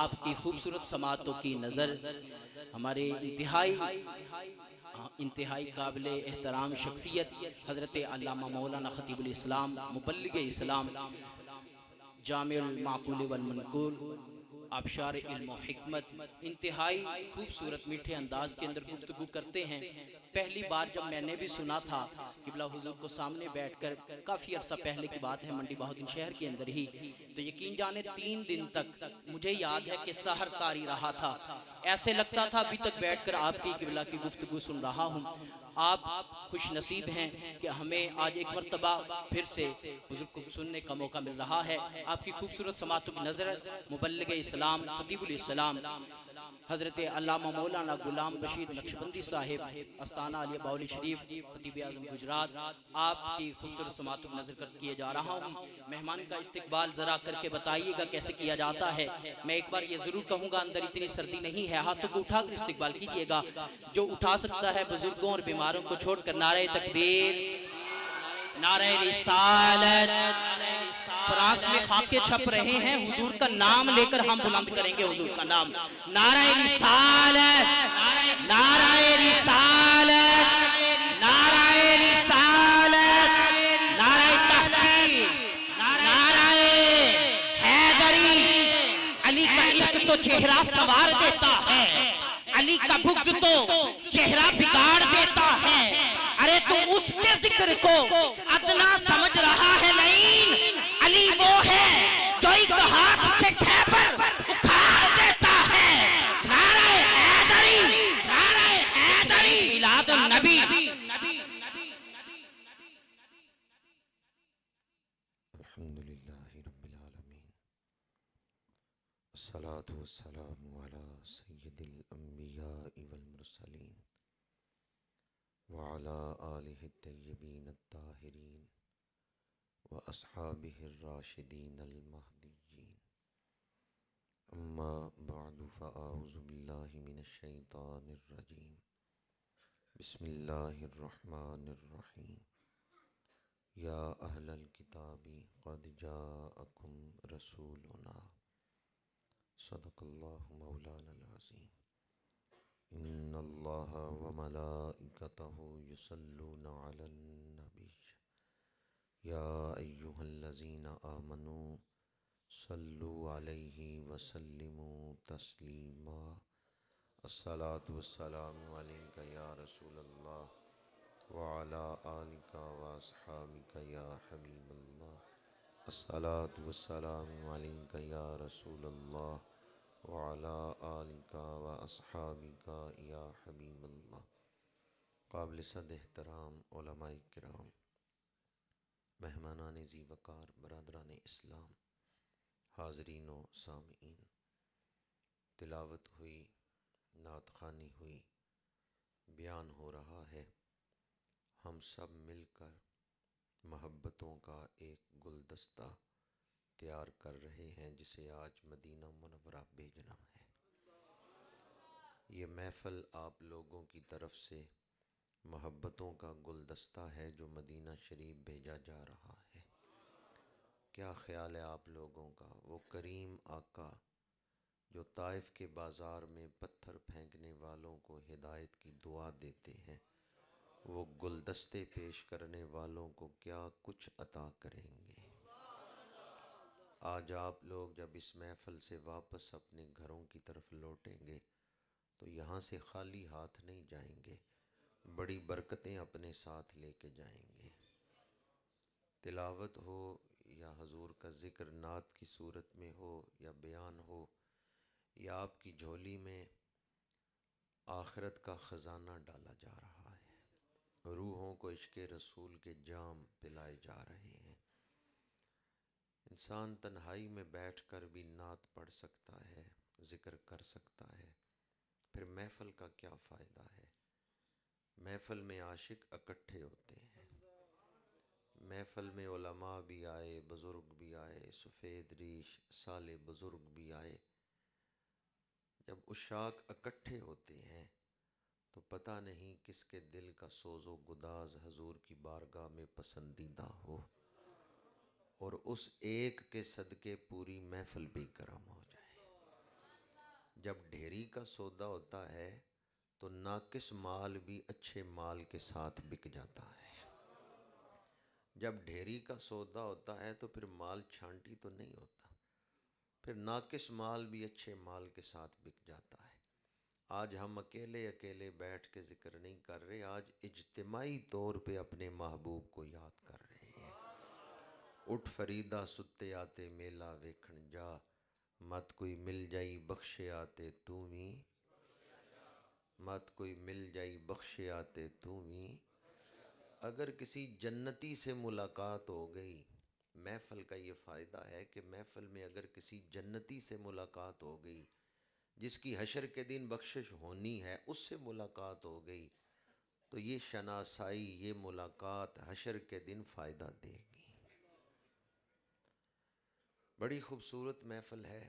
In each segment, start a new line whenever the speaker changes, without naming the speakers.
آپ کی خوبصورت سماعتوں کی نظر ہمارے انتہائی قابل احترام شخصیت حضرت علامہ مولانا خطیب الاسلام مبلغ اسلام جامع المعقول والمنقول آبشار علم و حکمت انتہائی خوبصورت میٹھے انداز کے اندر گفتگو کرتے ہیں۔ پہلی بار جب میں نے بھی سنا تھا قبلہ حضور کو سامنے بیٹھ کر، کافی عرصہ پہلے کی بات ہے، منڈی بہاؤالدین شہر کے اندر ہی، تو یقین جانے 3 دن تک مجھے یاد ہے کہ سحر طاری رہا تھا۔ ایسے لگتا تھا ابھی تک بیٹھ کر آپ کی قبلہ کی گفتگو سن رہا ہوں۔ آپ خوش نصیب ہیں کہ ہمیں آج ایک مرتبہ پھر سے حضور کو سننے کا موقع مل رہا ہے۔ آپ کی خوبصورت سماعتوں کی نظر مبلغ اسلام خطیب الاسلام حضرت علامہ مولانا غلام بشیر نقشبندی صاحب استانہ علیہ باؤلی شریف خطیب اعظم گجرات، آپ کی خوبصورت سماعتوں کی نظر کیے جا رہا ہوں۔ مہمان کا استقبال ذرا کر کے بتائیے گا کیسے کیا جاتا ہے۔ میں ایک بار یہ ضرور کہوں گا اندر اتنی سردی نہیں ہے، ہاتھوں کو اٹھا کر استقبال کیجئے گا۔ جو اٹھا سکتا ہے بزرگوں اور بیماروں کو چھوڑ کر نعرہ تکبیر، نعرہ رسالت۔ فرانس میں خاکے چھپ رہے ہیں، حضور کا نام لے کر ہم بلند کریں گے حضور کا نام۔ نعرہ رسالت، نعرہ رسالت، نعرہ رسالت، نعرہ تحقیق، نعرہ حیدری۔ علی کا عشق تو چہرہ سوار دیتا ہے، علی کا بغض تو چہرہ بگاڑ دیتا ہے۔ ارے تو اس کے ذکر کو ادنا سمجھ رہا ہے نہیں، علی وہ ہے جو ایک ہاتھ سے خیبر اکھاڑ دیتا ہے۔ نعرہ حیدری، نعرہ حیدری، میلاد النبی۔
الحمدللہ رب العالمین، الصلاة والسلام علی سید الانبیاء والمرسلین وعلی آلہ الطیبین الطاہرین واصحابہ الراشدین المہدیین، اما بعد فاعوذ باللہ من الشیطان الرجیم، بسم اللہ الرحمن الرحیم۔ یا اہل الکتاب قد جاءکم رسولنا، صدق اللہ مولانا العظیم۔ ان اللہ وملائکتہ یصلون علی النبی، یا ایہا الذین آمنوا صلوا علیہ وسلموا تسلیما۔ الصلاة والسلام علیکہ یا رسول اللہ وعلی آلک واصحابک یا حبیب اللہ۔ الصلاة والسلام علیکہ یا رسول اللہ وعلی آلک واصحابک یا حبیب اللہ۔ قابل صد احترام علماء کرام، مہمانان ذی وقار، برادران اسلام، حاضرین و سامعین، تلاوت ہوئی، نعت خوانی ہوئی، بیان ہو رہا ہے۔ ہم سب مل کر محبتوں کا ایک گلدستہ تیار کر رہے ہیں جسے آج مدینہ منورہ بھیجنا ہے۔ یہ محفل آپ لوگوں کی طرف سے محبتوں کا گلدستہ ہے جو مدینہ شریف بھیجا جا رہا ہے۔ کیا خیال ہے آپ لوگوں کا؟ وہ کریم آقا جو طائف کے بازار میں پتھر پھینکنے والوں کو ہدایت کی دعا دیتے ہیں، وہ گلدستے پیش کرنے والوں کو کیا کچھ عطا کریں گے۔ آج آپ لوگ جب اس محفل سے واپس اپنے گھروں کی طرف لوٹیں گے تو یہاں سے خالی ہاتھ نہیں جائیں گے، بڑی برکتیں اپنے ساتھ لے کے جائیں گے۔ تلاوت ہو یا حضور کا ذکر نعت کی صورت میں ہو یا بیان ہو، یا آپ کی جھولی میں آخرت کا خزانہ ڈالا جا رہا ہے، روحوں کو عشق رسول کے جام پلائے جا رہے ہیں۔ انسان تنہائی میں بیٹھ کر بھی نعت پڑھ سکتا ہے، ذکر کر سکتا ہے، پھر محفل کا کیا فائدہ ہے؟ محفل میں عاشق اکٹھے ہوتے ہیں، محفل میں علماء بھی آئے، بزرگ بھی آئے، سفید ریش سالے بزرگ بھی آئے۔ جب عشاق اکٹھے ہوتے ہیں تو پتہ نہیں کس کے دل کا سوز و گداز حضور کی بارگاہ میں پسندیدہ ہو، اور اس ایک کے صدقے پوری محفل بے کرم ہو جائے۔ جب ڈھیری کا سودا ہوتا ہے تو ناقص مال بھی اچھے مال کے ساتھ بک جاتا ہے۔ جب ڈھیری کا سودا ہوتا ہے تو پھر مال چھانٹی تو نہیں ہوتا، پھر ناقص مال بھی اچھے مال کے ساتھ بک جاتا ہے۔ آج ہم اکیلے بیٹھ کے ذکر نہیں کر رہے، آج اجتماعی طور پہ اپنے محبوب کو یاد کر رہے ہیں۔ اٹھ فریدا ستے آتے میلہ ویکھن جا، مت کوئی مل جائی بخشے آتے تو وی، مت کوئی مل جائی بخشے آتے تو وی۔ اگر کسی جنتی سے ملاقات ہو گئی، محفل کا یہ فائدہ ہے کہ محفل میں اگر کسی جنتی سے ملاقات ہو گئی جس کی حشر کے دن بخشش ہونی ہے، اس سے ملاقات ہو گئی تو یہ شناسائی، یہ ملاقات حشر کے دن فائدہ دے گی۔ بڑی خوبصورت محفل ہے،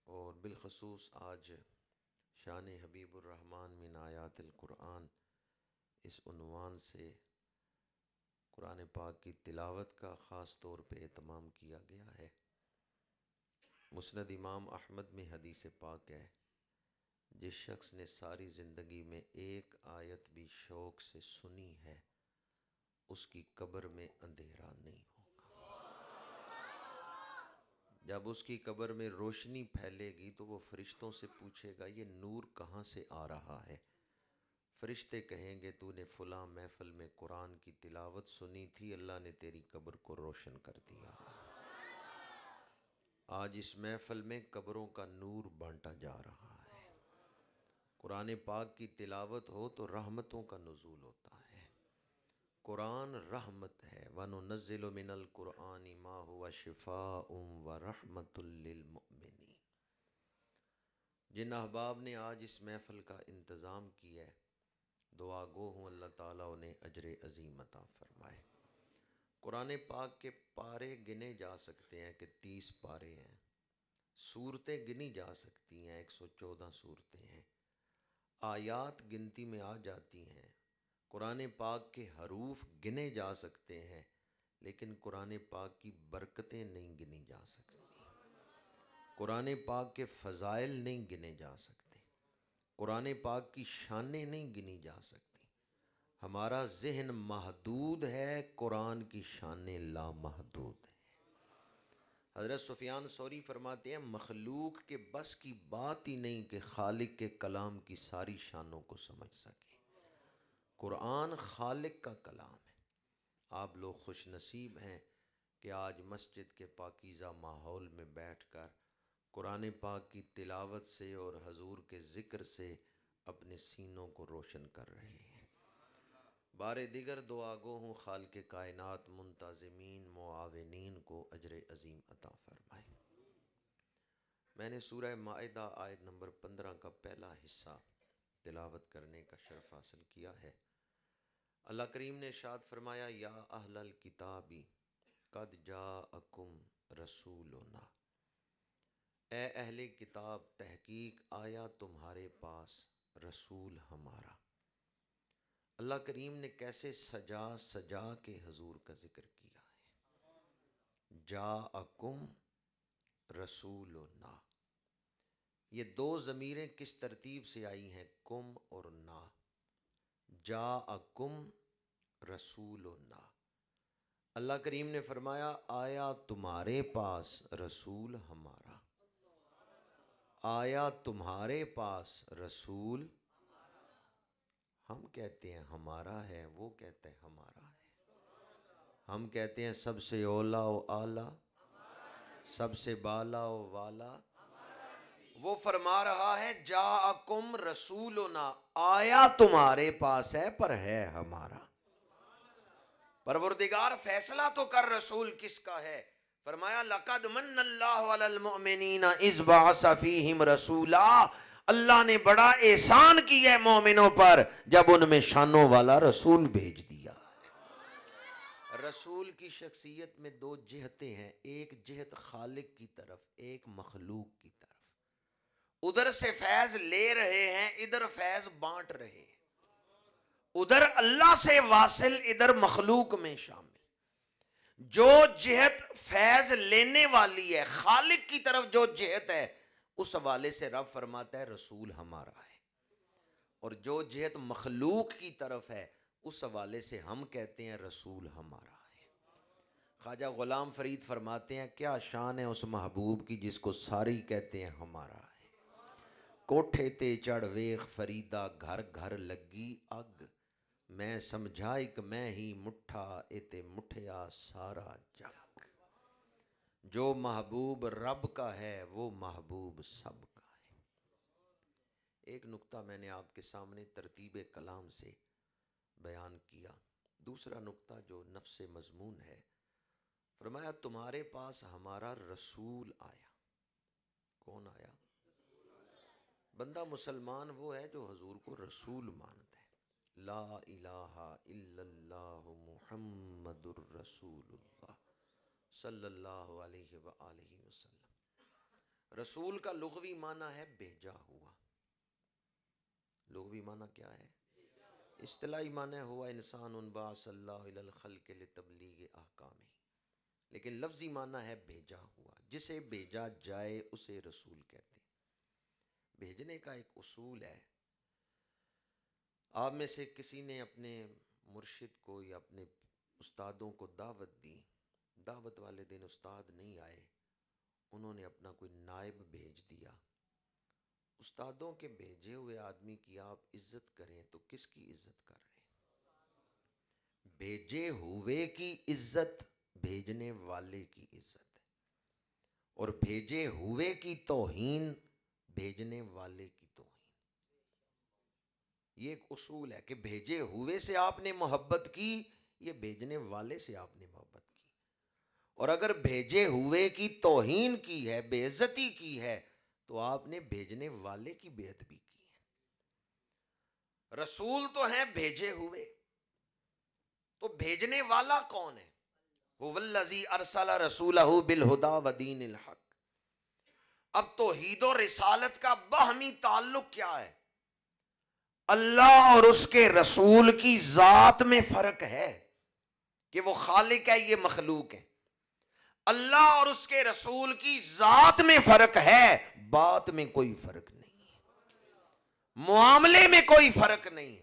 اور بالخصوص آج شان حبیب الرحمن من آیات القرآن اس عنوان سے قرآن پاک کی تلاوت کا خاص طور پہ اہتمام کیا گیا ہے۔ مسند امام احمد میں حدیث پاک ہے، جس شخص نے ساری زندگی میں ایک آیت بھی شوق سے سنی ہے، اس کی قبر میں اندھیرا نہیں ہوگا۔ جب اس کی قبر میں روشنی پھیلے گی تو وہ فرشتوں سے پوچھے گا یہ نور کہاں سے آ رہا ہے؟ فرشتے کہیں گے تو نے فلاں محفل میں قرآن کی تلاوت سنی تھی، اللہ نے تیری قبر کو روشن کر دیا۔ آج اس محفل میں قبروں کا نور بانٹا جا رہا ہے۔ قرآن پاک کی تلاوت ہو تو رحمتوں کا نزول ہوتا ہے۔ قرآن رحمت ہے، وَنُنَزِّلُ مِنَ الْقُرْآنِ مَا هُوَ شِفَاءٌ وَرَحْمَةٌ لِّلْمُؤْمِنِينَ۔ جن احباب نے آج اس محفل کا انتظام کیا ہے، دعا گو ہوں اللہ تعالیٰ انہیں اجر عظیم عطا فرمائے۔ قرآن پاک کے پارے گنے جا سکتے ہیں کہ 30 پارے ہیں، سورتیں گنی جا سکتی ہیں 114 سورتیں ہیں، آیات گنتی میں آ جاتی ہیں، قرآن پاک کے حروف گنے جا سکتے ہیں، لیکن قرآن پاک کی برکتیں نہیں گنی جا سکتی، قرآن پاک کے فضائل نہیں گنے جا سکتے، قرآن پاک کی شانیں نہیں گنی جا سکتی۔ ہمارا ذہن محدود ہے، قرآن کی شانیں لامحدود ہیں۔ حضرت سفیان ثوری فرماتے ہیں مخلوق کے بس کی بات ہی نہیں کہ خالق کے کلام کی ساری شانوں کو سمجھ سکے۔ قرآن خالق کا کلام ہے۔ آپ لوگ خوش نصیب ہیں کہ آج مسجد کے پاکیزہ ماحول میں بیٹھ کر قرآن پاک کی تلاوت سے اور حضور کے ذکر سے اپنے سینوں کو روشن کر رہے ہیں۔ بار دیگر دعا گو ہوں خالق کائنات منتظمین معاونین کو اجر عظیم عطا فرمائے۔ میں نے سورہ مائدہ آیت نمبر 15 کا پہلا حصہ تلاوت کرنے کا شرف حاصل کیا ہے۔ اللہ کریم نے ارشاد فرمایا یا اہل الکتاب قد جاءکم رسولنا، اے اہل کتاب تحقیق آیا تمہارے پاس رسول ہمارا۔ اللہ کریم نے کیسے سجا سجا کے حضور کا ذکر کیا ہے۔ جاءکم رسولنا، یہ دو ضمیریں کس ترتیب سے آئی ہیں، کم اور نا۔ جاءکم رسولنا، اللہ کریم نے فرمایا آیا تمہارے پاس رسول ہمارا، آیا تمہارے پاس رسول۔ ہم کہتے ہیں ہمارا ہے، وہ کہتے ہیں ہمارا ہے۔ ہم کہتے ہیں سب سے اولا و اعلیٰ، سب سے بالا و والا۔ وہ فرما رہا ہے جاءکم رسولنا، آیا تمہارے پاس ہے پر ہے ہمارا۔ پروردگار فیصلہ تو کر رسول کس کا ہے۔ فرمایا لقد من اللہ علی المؤمنین اذ بعث فیہم رسولا، اللہ نے بڑا احسان کیا ہے مومنوں پر جب ان میں شانوں والا رسول بھیج دیا۔ رسول کی شخصیت میں دو جہتیں ہیں، ایک جہت خالق کی طرف، ایک مخلوق کی طرف۔ ادھر سے فیض لے رہے ہیں، ادھر فیض بانٹ رہے ہیں، ادھر اللہ سے واصل، ادھر مخلوق میں شامل۔ جو جہت فیض لینے والی ہے، خالق کی طرف جو جہت ہے، اس حوالے سے رب فرماتا ہے رسول ہمارا ہے، اور جو جہت مخلوق کی طرف ہے اس حوالے سے ہم کہتے ہیں رسول ہمارا ہے۔ خواجہ غلام فرید فرماتے ہیں کیا شان ہے اس محبوب کی جس کو ساری کہتے ہیں ہمارا ہے، کوٹھے تے چڑھ ویخ فریدا گھر گھر لگی اگ، میں سمجھا ایک میں ہی مٹھا اتے مٹھیا سارا جگ، جو محبوب رب کا ہے وہ محبوب سب کا ہے۔ ایک نقطہ میں نے آپ کے سامنے ترتیب کلام سے بیان کیا، دوسرا نقطہ جو نفس مضمون ہے، فرمایا تمہارے پاس ہمارا رسول آیا۔ کون آیا؟ بندہ مسلمان وہ ہے جو حضور کو رسول مانتا ہے، لا الہ الا اللہ محمد الرسول اللہ صلی اللہ علیہ وآلہ وسلم۔ رسول کا لغوی معنی ہے بھیجا ہوا۔ لغوی معنی کیا ہے؟ اصطلاحی معنی ہوا انسان بعث اللہ الی الخلق لتبلیغ احکامہ، لیکن لفظی معنی ہے بھیجا ہوا، جسے بھیجا جائے اسے رسول کہتے ہیں۔ بھیجنے کا ایک اصول ہے، آپ میں سے کسی نے اپنے مرشد کو یا اپنے استادوں کو دعوت دی، دعوت والے دن استاد نہیں آئے، انہوں نے اپنا کوئی نائب بھیج دیا۔ استادوں کے بھیجے ہوئے آدمی کی آپ عزت کریں تو کس کی عزت کر رہے ہیں؟ بھیجے ہوئے کی عزت بھیجنے والے کی عزت ہے، اور بھیجے ہوئے کی توہین بھیجنے والے کی توہین۔ یہ ایک اصول ہے کہ بھیجے ہوئے سے آپ نے محبت کی، یہ بھیجنے والے سے آپ نے محبت کی، اور اگر بھیجے ہوئے کی توہین کی ہے، بے عزتی کی ہے، تو آپ نے بھیجنے والے کی بے ادبی کی ہے۔ رسول تو ہیں بھیجے ہوئے، تو بھیجنے والا کون ہے؟ هو الذی ارسل رسولہ بالہدی ودین الحق۔ اب توحید و رسالت کا باہمی تعلق کیا ہے؟ اللہ اور اس کے رسول کی ذات میں فرق ہے کہ وہ خالق ہے، یہ مخلوق ہے۔ اللہ اور اس کے رسول کی ذات میں فرق ہے، بات میں کوئی فرق نہیں ہے، معاملے میں کوئی فرق نہیں۔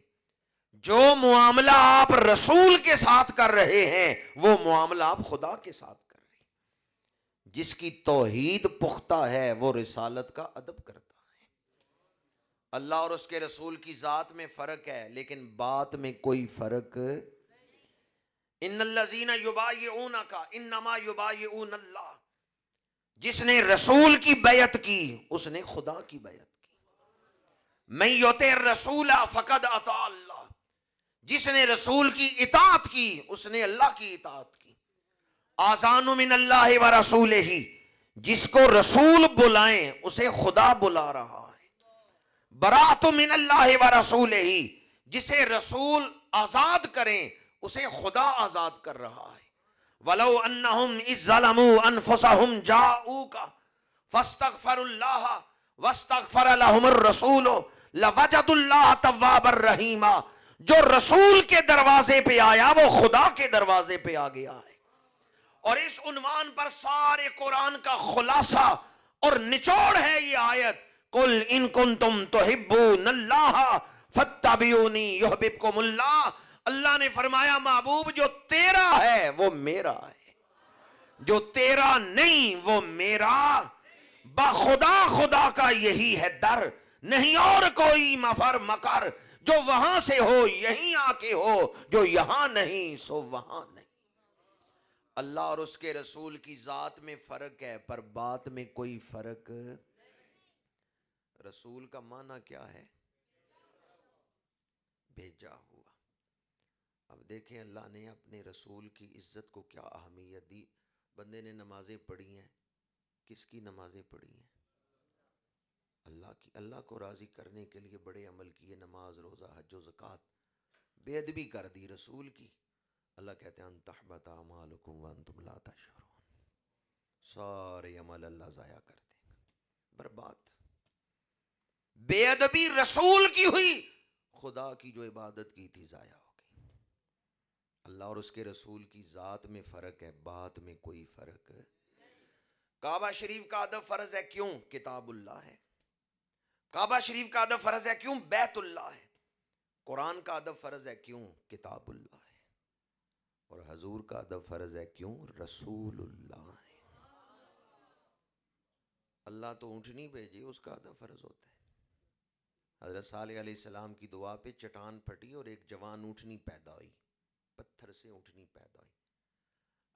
جو معاملہ آپ رسول کے ساتھ کر رہے ہیں وہ معاملہ آپ خدا کے ساتھ کر رہے ہیں۔ جس کی توحید پختہ ہے وہ رسالت کا ادب کرتا ہے۔ اللہ اور اس کے رسول کی ذات میں فرق ہے لیکن بات میں کوئی فرق۔ ان الذین یبایعونک انما یبایعون اللہ، جس نے رسول کی بیعت کی اس نے خدا کی بیعت کی۔ من یطع الرسول فقد اطاع اللہ، جس نے رسول کی اطاعت کی اس نے اللہ کی اطاعت کی۔ آذان من اللہ و رسولہ، جس کو رسول بلائیں اسے خدا بلا رہا ہے۔ براۃ من اللہ و رسولہ، جسے رسول آزاد کریں اسے خدا آزاد کر رہا ہے۔ ولو انہم اذ ظلموا انفسہم جاؤوک فاستغفروا اللہ واستغفر لهم الرسول لوجدوا اللہ توابا رحیما، جو رسول کے دروازے پہ آیا وہ خدا کے دروازے پہ آ گیا ہے۔ اور اس عنوان پر سارے قرآن کا خلاصہ اور نچوڑ ہے یہ آیت، قل ان کنتم تحبون اللہ فاتبعونی یحببکم اللہ۔ اللہ نے فرمایا محبوب جو تیرا ہے وہ میرا ہے، جو تیرا نہیں وہ میرا۔ بخدا خدا کا یہی ہے در، نہیں اور کوئی مفر مکر، جو وہاں سے ہو یہیں آ کے ہو، جو یہاں نہیں سو وہاں نہیں۔ اللہ اور اس کے رسول کی ذات میں فرق ہے پر بات میں کوئی فرق۔ رسول کا معنی کیا ہے؟ بھیجا ہوا۔ اب دیکھیں اللہ نے اپنے رسول کی عزت کو کیا اہمیت دی۔ بندے نے نمازیں پڑھی ہیں، کس کی نمازیں پڑھی ہیں؟ اللہ کی۔ اللہ کو راضی کرنے کے لیے بڑے عمل کیے، نماز، روزہ، حج و زکوٰۃ، بے ادبی کر دی رسول کی۔ اللہ کہتے ہیں ان تحبط اعمالکم وانتم لا تشعرون، سارے عمل اللہ ضائع کر دے گا، برباد۔ بے ادبی رسول کی ہوئی، خدا کی جو عبادت کی تھی ضائع ہو گئی۔ اللہ اور اس کے رسول کی ذات میں فرق ہے، بات میں کوئی فرق۔ کعبہ شریف کا ادب فرض ہے کیوں؟ کتاب اللہ ہے. کعبہ شریف کا ادب فرض ہے کیوں؟ بیت اللہ ہے. قرآن کا ادب فرض ہے کیوں؟ کتاب اللہ ہے. اور حضور کا ادب فرض ہے کیوں؟ رسول اللہ ہے. اللہ تو اونٹنی بھیجی، اس کا ادب فرض ہوتا ہے. حضرت صالح علیہ السلام کی دعا پہ چٹان پھٹی اور ایک جوان اونٹنی پیدا ہوئی، پتھر سے اونٹنی پیدا ہوئی.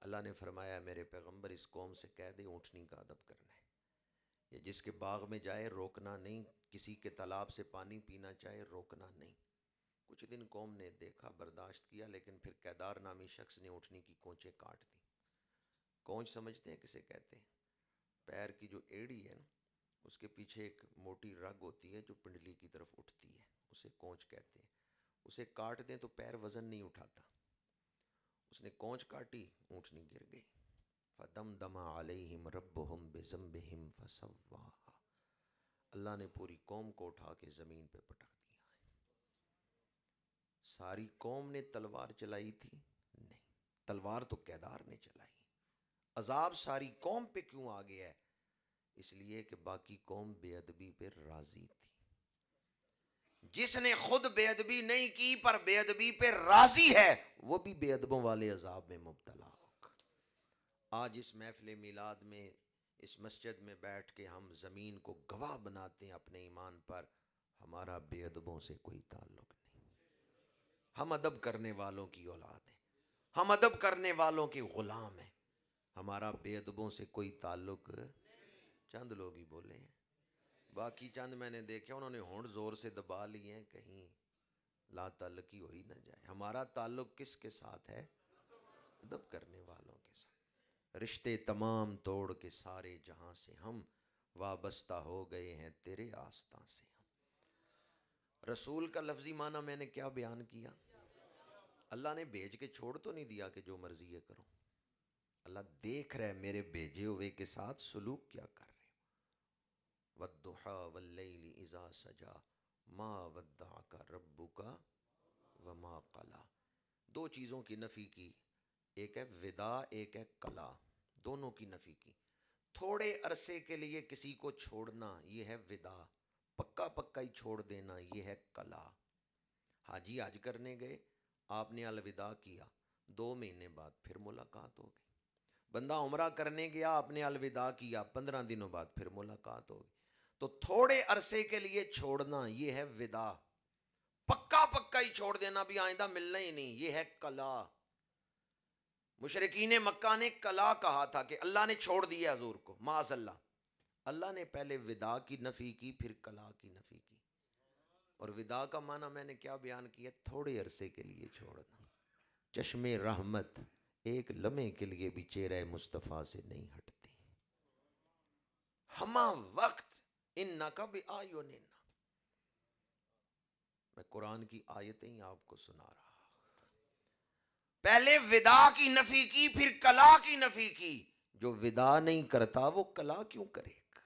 اللہ نے فرمایا میرے پیغمبر اس قوم سے کہہ دے اونٹنی کا ادب کرنا ہے. یہ جس کے باغ میں جائے روکنا نہیں، کسی کے تالاب سے پانی پینا چاہے روکنا نہیں. کچھ دن قوم نے دیکھا، برداشت کیا، لیکن پھر کیدار نامی شخص نے اونٹنی کی کونچیں کاٹ دی. کونچ سمجھتے ہیں کسے کہتے ہیں؟ پیر کی جو ایڑی ہے نا، اس کے پیچھے ایک موٹی رگ ہوتی ہے جو پنڈلی کی طرف اٹھتی ہے، اسے کونچ کہتے ہیں. اسے کاٹ دیں تو پیر وزن نہیں اٹھاتا. اس نے کونچ کاٹی، اونٹنی گر گئی. فَدَمْدَمَ عَلَيْهِمْ رَبُّهُمْ بِذَنبِهِمْ فَسَوَّاهَا. اللہ نے پوری قوم کو اٹھا کے زمین پہ پٹک دیا ہے. ساری قوم نے تلوار چلائی تھی؟ نہیں، تلوار تو کیدار نے چلائی. عذاب ساری قوم پہ کیوں آ گیا ہے؟ اس لیے کہ باقی قوم بے ادبی پہ راضی تھی. جس نے خود بے ادبی نہیں کی پر بے ادبی پہ راضی ہے، وہ بھی بے ادبوں والے عذاب میں مبتلا ہوگا. آج اس محفل میلاد میں اس مسجد میں بیٹھ کے ہم زمین کو گواہ بناتے ہیں اپنے ایمان پر، ہمارا بے ادبوں سے کوئی تعلق نہیں. ہم ادب کرنے والوں کی اولاد ہیں، ہم ادب کرنے والوں کے غلام ہیں. ہمارا بے ادبوں سے کوئی تعلق. چند لوگ ہی بولے ہیں، باقی چند میں نے دیکھے انہوں نے ہونٹ زور سے دبا لیے ہیں کہیں لا تعلقی ہو ہی نہ جائے. ہمارا تعلق کس کے ساتھ ہے؟ ادب کرنے والوں کے ساتھ. رشتے تمام توڑ کے سارے جہاں سے ہم وابستہ ہو گئے ہیں تیرے آستاں سے ہم. رسول کا لفظی معنی میں نے کیا بیان کیا؟ اللہ نے بھیج کے چھوڑ تو نہیں دیا کہ جو مرضی ہے کرو. اللہ دیکھ رہے میرے بھیجے ہوئے کے ساتھ سلوک کیا کر رہے ہو. وَالضُّحَىٰ وَاللَّيْلِ إِذَا سَجَىٰ مَا وَدَّعَكَ رَبُّكَ وَمَا قَلَىٰ. دو چیزوں کی نفی کی، ایک ہے وداع، ایک ہے قلا. دونوں کی نفی کی. تھوڑے عرصے کے لیے کسی کو چھوڑنا یہ ہے وداع، پکا پکا ہی چھوڑ دینا یہ ہے قلا. حاجی حج کرنے گئے، آپ نے الوداع کیا، 2 مہینے بعد پھر ملاقات ہو گئی. بندہ عمرہ کرنے گیا، آپ نے الوداع کیا، 15 دنوں بعد پھر ملاقات ہو گئی. تو تھوڑے عرصے کے لیے چھوڑنا یہ ہے وداع، پکا پکا ہی چھوڑ دینا بھی آئندہ ملنا ہی نہیں یہ ہے قلا. مشرکین مکہ نے قلا کہا تھا کہ اللہ نے چھوڑ دیا حضور کو، معاذ اللہ. اللہ نے پہلے وداع کی نفی کی پھر قلا کی نفی کی. اور وداع کا معنی میں نے کیا بیان کیا؟ تھوڑے عرصے کے لیے چھوڑنا. چشم رحمت ایک لمحے کے لیے بھی چہرہ مصطفیٰ سے نہیں ہٹتی. ہما وقت انکا بآیوننا. میں قرآن کی آیتیں ہی آپ کو سنا رہا. پہلے وداع کی نفی کی پھر قلا کی نفی کی. جو وداع نہیں کرتا وہ قلا کیوں کرے گا؟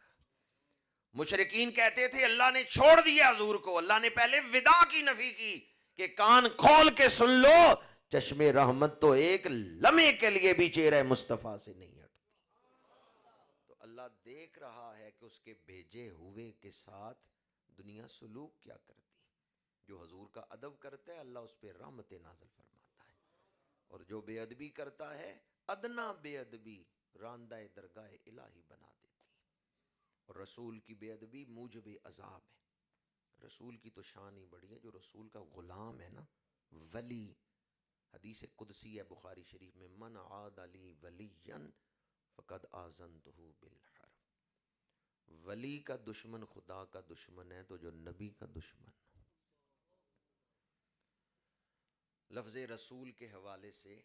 مشرکین کہتے تھے اللہ نے چھوڑ دیا حضور کو. اللہ نے پہلے وداع کی نفی کی کہ کان کھول کے سن لو، چشم رحمت تو ایک لمحے کے لیے بھی چہرہ مصطفیٰ سے نہیں ہٹتی. تو اللہ دیکھ رہا ہے کہ اس کے بھیجے ہوئے کے ساتھ دنیا سلوک کیا کرتی. جو حضور کا ادب کرتا ہے اللہ اس پہ رحمت نازل فرماتا ہے، اور جو بے ادبی کرتا ہے ادنا بے ادبی راندہ درگاہ الہی بنا دیتی. اور رسول کی بے ادبی موجب عذاب ہے. رسول کی تو شان ہی بڑی ہے. جو رسول کا غلام ہے نا، ولی، حدیث قدسی ہے بخاری شریف میں، من عاد لی ولیا فقد آذنتہ بالحرب. ولی کا دشمن خدا کا دشمن ہے، تو جو نبی کا دشمن. لفظ رسول کے حوالے سے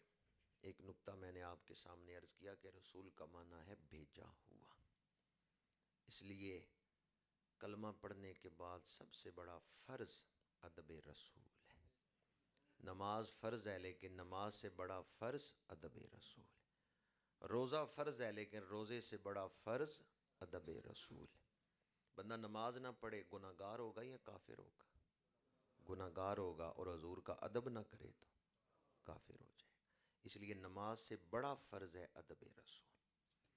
ایک نقطہ میں نے آپ کے سامنے عرض کیا کہ رسول کا معنی ہے بھیجا ہوا. اس لیے کلمہ پڑھنے کے بعد سب سے بڑا فرض ادب رسول ہے. نماز فرض ہے لیکن نماز سے بڑا فرض ادب رسول ہے. روزہ فرض ہے لیکن روزے سے بڑا فرض ادب رسول ہے. بندہ نماز نہ پڑھے گناہگار ہوگا یا کافر ہوگا؟ گناہگار ہوگا. اور حضور کا ادب نہ کرے تو کافر ہو جائے. اس لیے نماز سے بڑا فرض ہے ادب رسول.